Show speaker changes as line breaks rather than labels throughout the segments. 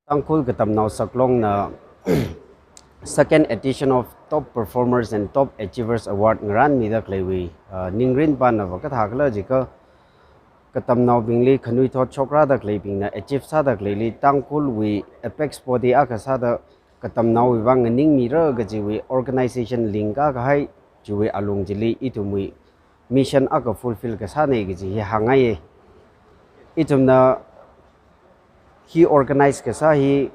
Tangkhul katamnaw saklong na second edition of Top Performers and Top Achievers Award ngaran mi da klewi ningrin pa na wakathakla jika katamnaw bingli khanui thot chokra da kleiping na achieve sa da kleili Tangkhul wi apex podi akasa da katamnaw wang ning mi ra gajiwi organization linka ka hai juwe alung jili itumui mission aka fulfill ka sa nei gaji hangai itumna he organize ka sa hi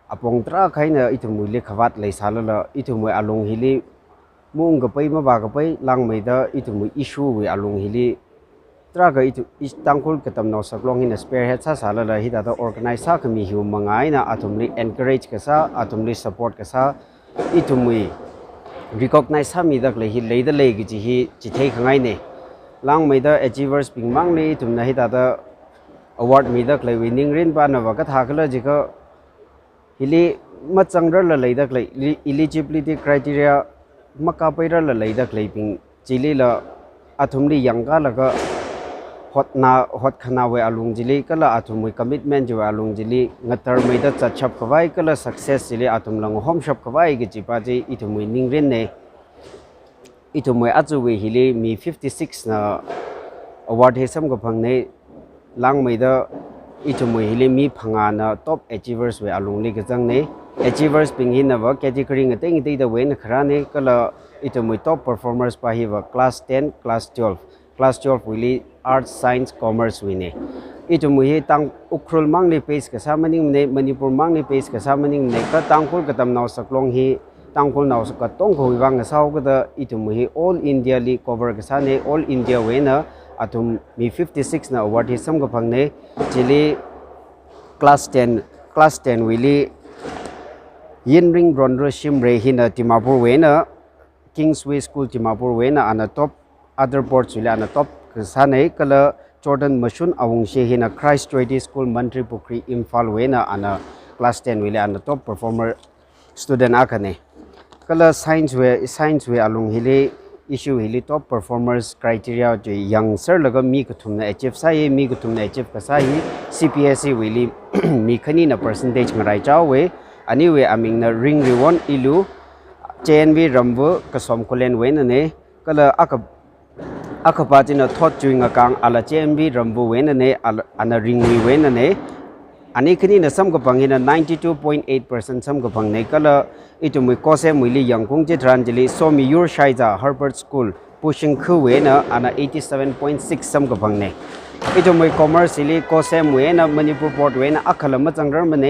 apong tra khaina itumui le khawat le salala itumui alung hili mung ga pai ma ba ga pai lang mai da itumui issue wi alung hili tra ga itu Tangkhul katamnaw saklong hin spearhead sa salala hi da organize sa khami hu mangai na atumli encourage ka sa atumli support ka sa itumui recognize sa mi da le hi le da le gi ji hi chi thei khangai ne lang mai da achievers ping mang le itumna hi da award mi da le winning rin ba na wa ka thakla ji ka hili machangrar la leidak le eligibility criteria maka paira la leidak le ping chili la athumli yangka laga hot khana we alung jili kala athumui commitment jo alung jili ngatar mai da chachap khawai kala success jili athumlang hom shop khawai gi chipa ji ithumui ningren ne ithumui achuwi hili mi 56 na award he sam go phangne lang mai da itumui hili mi phanga na top achievers we alung li gajang ne achievers ping hin na wa category ngate ngite da we na khara ne kala itumui top performers pa hi wa class 10 class 12 really arts science commerce we ne itumui hi tang ukrul mang ni page ka samaning ne manipur mang ni page ka samaning ne ka Tangkhul katamnaw saklong hi Tangkhul naw ka tong khoi wang saw ka da itumui hi all india li cover ka sa ne all india we na atum mi 56 na award hi sam ga phangne chili class 10 wili yinring bronro shimre hina timapur we na kingsway school timapur we na ana top other ports wili ana top sanai kala jordan mashun awung she hina christ Trading school mantri pukri imphal we na ana class 10 wili ana top performer student akane kala science we alung hili issue hili top performers criteria jo young sir laga mi kuthumna achieve sai mi kuthumna achieve ka sai cpsc wili mi khani na percentage ngarai chawe ani we aming na ring rewon ilu chnv rambu kasom kolen we na ne kala akapa china thot chuing akang ala chnv rambu we na ne ana ring we na ne ani khani na sam ka pangina 92.8% sam ka pangne kala itumui kose muili yangkung je tranjili somi yur shaiza harvard school pushing khuwe na ana 87.6 sam ka pangne itumui commerce li kose muwe na manipur port we na akhala ma changrar mane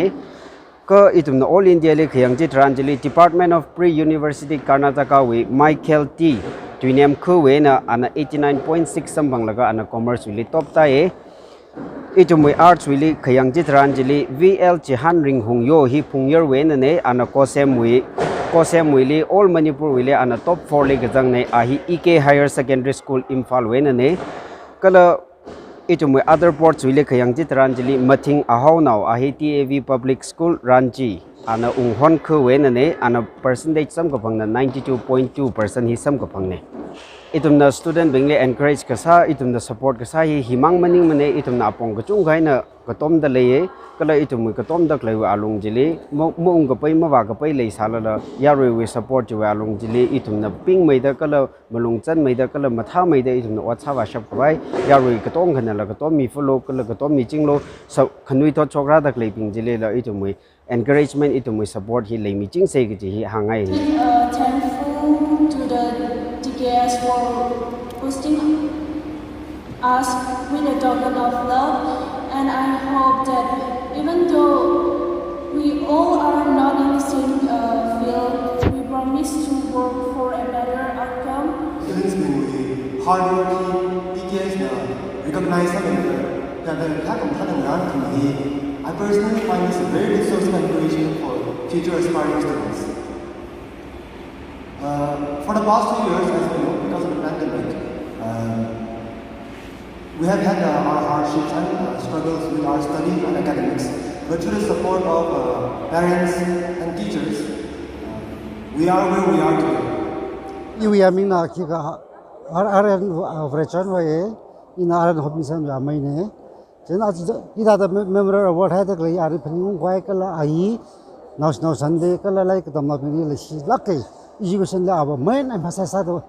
ka itumna all india le khayang je tranjili department of pre university karnataka we michael t twinem khuwe na ana 89.6 sam banglaga ana commerce li top ta e itumui arts wili khayang ji tranjili vl chihan ring hung yo hi phungyer we na ne ana kosem wili all manipur wili ana top 4 le gajang ne ahi ek higher secondary school imphal we na ne kala itumui other ports wili khayang ji tranjili mathing ahau naw ahi tav public school ranchi ana unghon khu we na ne ana percentage sam ko phangna 92.2% hi sam ko phangne itumna student bengle encourage ka sa itumna support ka sa hi himang maning mane itumna apong ka chung gaina katom da leye kala itumui katom da klai alung jili mong ka pai ma wa ka pai lei salala yaroi we support ju alung jili itumna ping mai da kala malung chan mai da kala matha mai da itumna watsa wa shap bai yaroi katong khana la katom mi follow kala katom mi chinglo so khanui to chokra da klai ping jili la itumui encouragement itumui support hi lei mi ching sei ki hi hangai
thankful to the TKS for hosting us with a token of love, and I hope that even though we all are not in the same field, we promise to work for a better outcome.
Students will hardworking TKS recognize I personally find this a very good source of inspiration for future aspiring students. For the past 2 years, as we know, because of the pandemic, we have had our hardships and struggles with our study and academics, but through the support of parents and teachers, we are where we are today.
We are Mina Kika, our Aran of Rechan Way, in Aran Hobison Yamaine, chen a ida da memorial award ha da klei ari phang kwai kala ai national sunday kala lai ka tamna pini le si lakai education la aba main emphasis sa do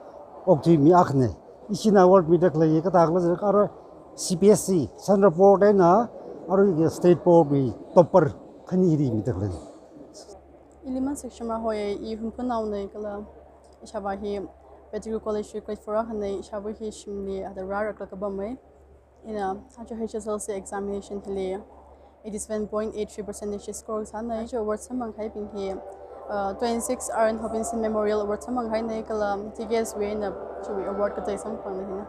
okti mi akhne isina award mi da klei ka ta kala ka CPSC central board na aru state board mi topper khani ri mi da klei
Iliman section ma hoye I humpun naw nei kala ishabahi Pedigree College Grade 4 hanai ishabahi shimli ada rara kala bamai ina ajo HSLC examination hile 87.83% score sanai jo award samang khai pin he 26 Aaron Hobinson Memorial Award samang khai nei kala TKS we na chu award ka tai sam phang na hina